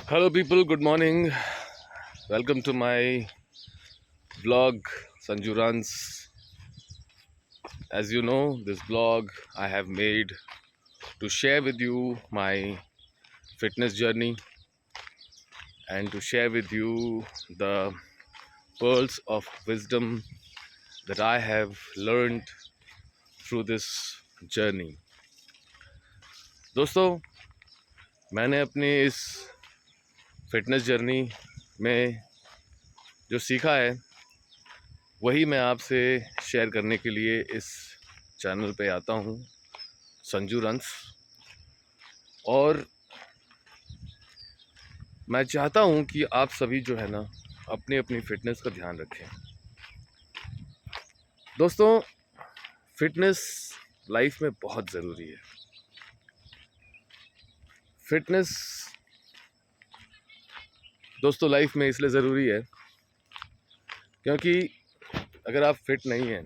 Hello, people. Good morning. Welcome to my vlog, Sanju Runs. As you know, this vlog I have made to share with you my fitness journey and to share with you the pearls of wisdom that I have learned through this journey. दोस्तों, मैंने अपनी इस fitness journey में जो सीखा है वही मैं आपसे शेयर करने के लिए इस चैनल पे आता हूँ, संजू रन्स। और मैं चाहता हूँ कि आप सभी जो है ना अपनी अपनी फिटनेस का ध्यान रखें। दोस्तों, फिटनेस लाइफ में बहुत ज़रूरी है। फिटनेस दोस्तों लाइफ में इसलिए ज़रूरी है क्योंकि अगर आप फिट नहीं हैं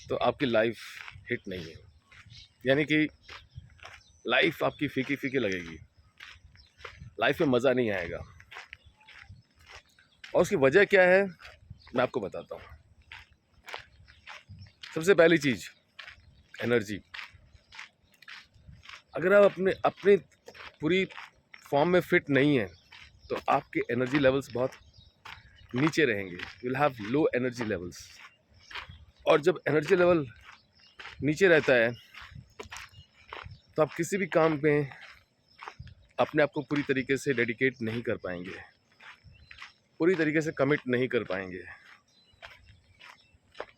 तो आपकी लाइफ हिट नहीं है, यानी कि लाइफ आपकी फीकी फीकी लगेगी, लाइफ में मज़ा नहीं आएगा। और उसकी वजह क्या है मैं आपको बताता हूँ। सबसे पहली चीज़, एनर्जी। अगर आप अपने अपनी पूरी फॉर्म में फिट नहीं हैं तो आपके एनर्जी लेवल्स बहुत नीचे रहेंगे। You will have low energy levels. और जब एनर्जी लेवल नीचे रहता है तो आप किसी भी काम में अपने आप को पूरी तरीके से डेडिकेट नहीं कर पाएंगे, पूरी तरीके से कमिट नहीं कर पाएंगे।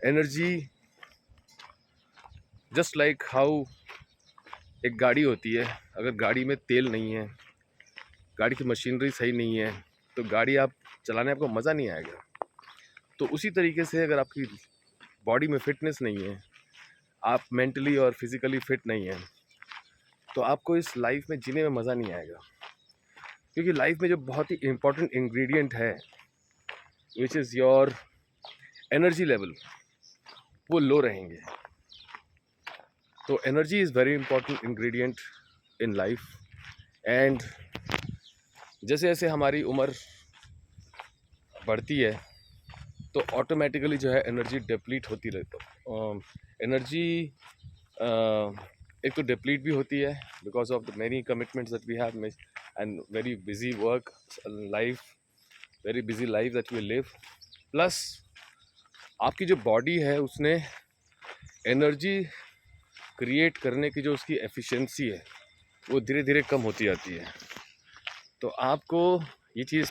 एनर्जी जस्ट लाइक हाउ एक गाड़ी होती है, अगर गाड़ी में तेल नहीं है, गाड़ी की मशीनरी सही नहीं है तो गाड़ी आप चलाने आपको मज़ा नहीं आएगा। तो उसी तरीके से अगर आपकी बॉडी में फिटनेस नहीं है, आप मेंटली और फिज़िकली फिट नहीं हैं, तो आपको इस लाइफ में जीने में मज़ा नहीं आएगा। क्योंकि लाइफ में जो बहुत ही इम्पोर्टेंट इंग्रेडिएंट है which is your energy level, वो लो रहेंगे। तो energy is very important ingredient in life. And जैसे जैसे हमारी उम्र बढ़ती है तो ऑटोमेटिकली जो है एनर्जी डिप्लीट होती रहती। एनर्जी एक तो डिप्लीट भी होती है because of the many commitments that we have and very busy work life, very busy life that we live. Plus आपकी जो बॉडी है उसने एनर्जी क्रिएट करने की जो उसकी एफिशिएंसी है वो धीरे धीरे कम होती जाती है। तो आपको ये चीज़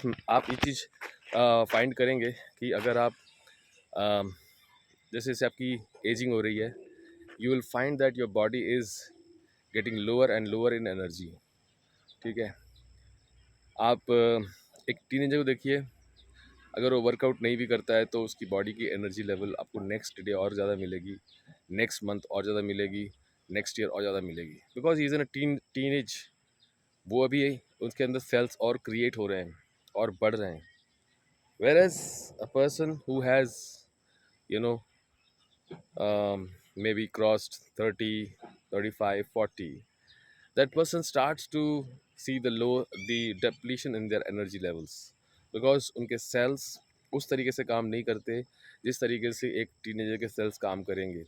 फाइंड करेंगे कि अगर आप जैसे जैसे आपकी एजिंग हो रही है, you will find that your body is getting lower and lower in energy. ठीक है, आप एक टीनेजर को देखिए, अगर वो वर्कआउट नहीं भी करता है तो उसकी बॉडी की एनर्जी लेवल आपको नेक्स्ट डे और ज़्यादा मिलेगी, नेक्स्ट मंथ और ज़्यादा मिलेगी, नेक्स्ट ईयर और ज़्यादा मिलेगी, because is in a teenage. वो अभी उसके अंदर सेल्स और क्रिएट हो रहे हैं और बढ़ रहे हैं। Whereas a person who has you know maybe crossed 30, 35, 40, that person starts to see the depletion in their energy levels because उनके सेल्स उस तरीके से काम नहीं करते जिस तरीके से एक टीनेजर के सेल्स काम करेंगे।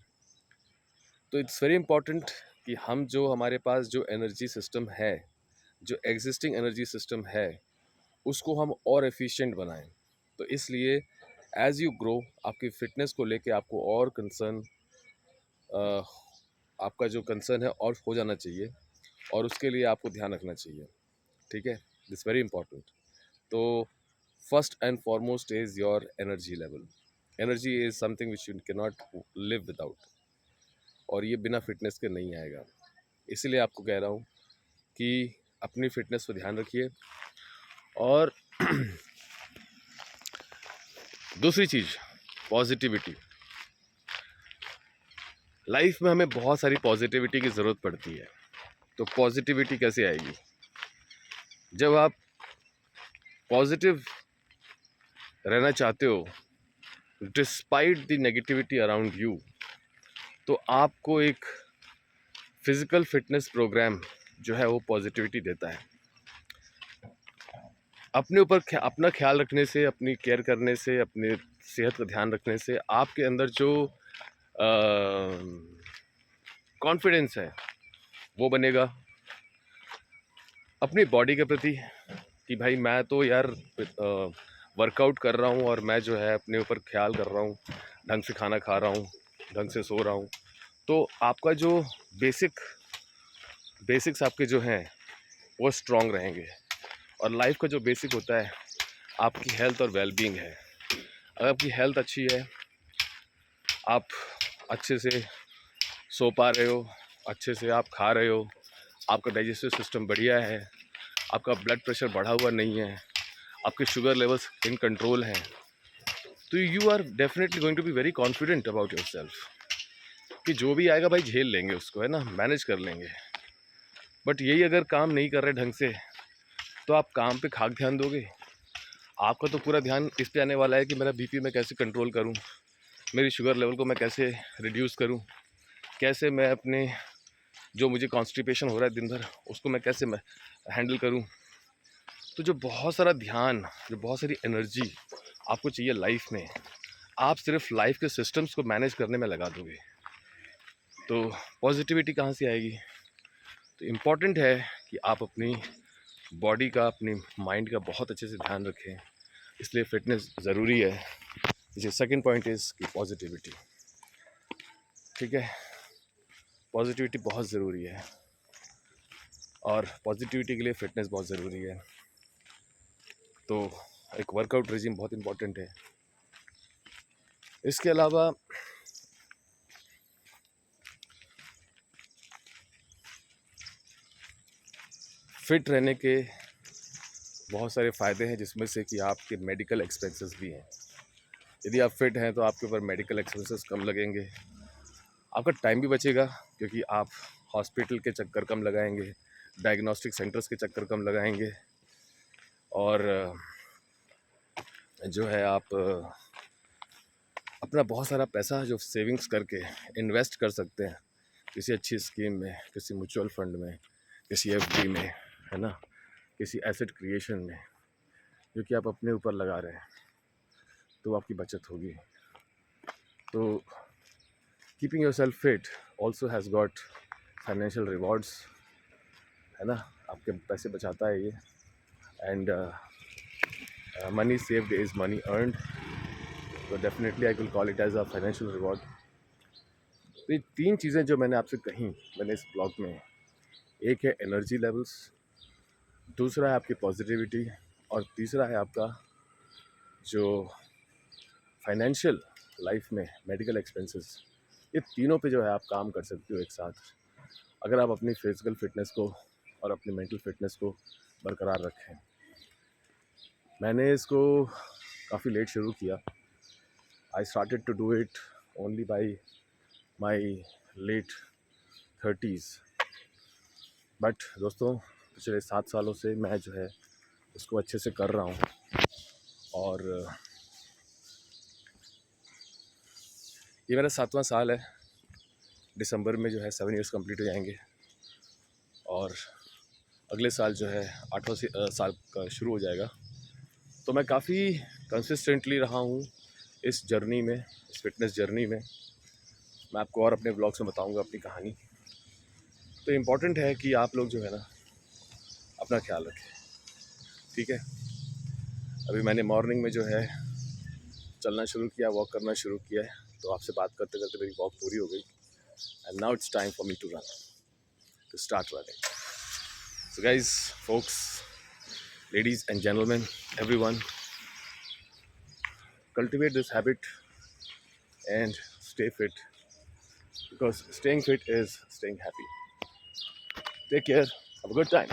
तो इट्स वेरी इंपॉर्टेंट कि हम जो हमारे पास जो एनर्जी सिस्टम है, जो एग्जिस्टिंग एनर्जी सिस्टम है, उसको हम और एफिशिएंट बनाएं। तो इसलिए एज यू ग्रो आपकी फ़िटनेस को लेके आपको और कंसर्न, आपका जो कंसर्न है और हो जाना चाहिए और उसके लिए आपको ध्यान रखना चाहिए। ठीक है, दिस वेरी इंपॉर्टेंट। तो first and foremost is your energy level. Energy is something which you can not live without, और ये बिना फिटनेस के नहीं आएगा। इसीलिए आपको कह रहा हूँ कि अपनी फिटनेस पर ध्यान रखिए। और दूसरी चीज़, पॉजिटिविटी। लाइफ में हमें बहुत सारी पॉजिटिविटी की ज़रूरत पड़ती है। तो पॉजिटिविटी कैसे आएगी? जब आप पॉजिटिव रहना चाहते हो despite the negativity around you, तो आपको एक फिज़िकल फिटनेस प्रोग्राम जो है वो पॉजिटिविटी देता है। अपने ऊपर अपना ख्याल रखने से, अपनी केयर करने से, अपने सेहत का ध्यान रखने से आपके अंदर जो कॉन्फिडेंस है वो बनेगा अपनी बॉडी के प्रति, कि भाई मैं तो यार वर्कआउट कर रहा हूँ और मैं जो है अपने ऊपर ख्याल कर रहा हूँ, ढंग से खाना खा रहा हूँ, ढंग से सो रहा हूँ। तो आपका जो बेसिक्स आपके जो हैं वो स्ट्रॉन्ग रहेंगे। और लाइफ का जो बेसिक होता है आपकी हेल्थ और वेलबींग है। अगर आपकी हेल्थ अच्छी है, आप अच्छे से सो पा रहे हो, अच्छे से आप खा रहे हो, आपका डाइजेस्टिव सिस्टम बढ़िया है, आपका ब्लड प्रेशर बढ़ा हुआ नहीं है, आपके शुगर लेवल्स इन कंट्रोल हैं, तो you are definitely going to be very confident about yourself कि जो भी आएगा भाई झेल लेंगे उसको, है ना, मैनेज कर लेंगे। बट यही अगर काम नहीं कर रहे ढंग से तो आप काम पे खाक ध्यान दोगे। आपका तो पूरा ध्यान इस पे आने वाला है कि मेरा बीपी मैं कैसे कंट्रोल करूं, मेरी शुगर लेवल को मैं कैसे रिड्यूस करूं, कैसे मैं अपने जो मुझे कॉन्स्टिपेशन हो रहा है दिन भर उसको मैं कैसे मैं हैंडल करूं। तो जो बहुत सारा ध्यान, जो बहुत सारी एनर्जी आपको चाहिए लाइफ में, आप सिर्फ लाइफ के सिस्टम्स को मैनेज करने में लगा दोगे तो पॉजिटिविटी कहाँ से आएगी। तो इम्पॉर्टेंट है कि आप अपनी बॉडी का, अपनी माइंड का बहुत अच्छे से ध्यान रखें, इसलिए फिटनेस ज़रूरी है। जी, सेकंड पॉइंट इज़ कि पॉजिटिविटी। ठीक है, पॉजिटिविटी बहुत ज़रूरी है और पॉजिटिविटी के लिए फ़िटनेस बहुत ज़रूरी है। तो एक वर्कआउट रेजिम बहुत इम्पॉर्टेंट है। इसके अलावा फिट रहने के बहुत सारे फ़ायदे हैं, जिसमें से कि आपके मेडिकल एक्सपेंसेस भी हैं। यदि आप फिट हैं तो आपके ऊपर मेडिकल एक्सपेंसेस कम लगेंगे, आपका टाइम भी बचेगा क्योंकि आप हॉस्पिटल के चक्कर कम लगाएंगे, डायग्नोस्टिक सेंटर्स के चक्कर कम लगाएंगे, और जो है आप अपना बहुत सारा पैसा जो सेविंग्स करके इन्वेस्ट कर सकते हैं किसी अच्छी स्कीम में, किसी म्यूचुअल फंड में, किसी एफडी में, है ना, किसी एसेट क्रिएशन में, जो कि आप अपने ऊपर लगा रहे हैं, तो आपकी बचत होगी। तो keeping yourself fit also has got financial rewards, है ना, आपके पैसे बचाता है ये। And money saved is money earned, तो definitely I will call it as a financial reward. तो ये तीन चीज़ें जो मैंने आपसे कही मैंने इस ब्लॉग में, एक है एनर्जी लेवल्स, दूसरा है आपकी पॉजिटिविटी, और तीसरा है आपका जो फाइनेंशियल लाइफ में मेडिकल एक्सपेंसेस। ये तीनों पे जो है आप काम कर सकते हो एक साथ, अगर आप अपनी फिजिकल फिटनेस को और अपनी मेंटल फिटनेस को बरकरार रखें। मैंने इसको काफ़ी लेट शुरू किया। I started to do it only by my late 30s, but दोस्तों पिछले 7 सालों से मैं जो है उसको अच्छे से कर रहा हूँ, और ये मेरा 7वां साल है। दिसंबर में जो है 7 इयर्स कंप्लीट हो जाएंगे, और अगले साल जो है 8वां साल का शुरू हो जाएगा। तो मैं काफ़ी कंसिस्टेंटली रहा हूँ इस जर्नी में, इस फिटनेस जर्नी में। मैं आपको और अपने ब्लॉग्स में बताऊँगा अपनी कहानी। तो इम्पॉर्टेंट है कि आप लोग जो है ना अपना ख्याल रखें, ठीक है। अभी मैंने मॉर्निंग में जो है चलना शुरू किया, वॉक करना शुरू किया है, तो आपसे बात करते करते मेरी वॉक पूरी हो गई। And now it's time for me to run, to start running. So guys, folks, ladies and gentlemen, everyone, cultivate this habit and stay fit, because staying fit is staying happy. Take care, have a good time.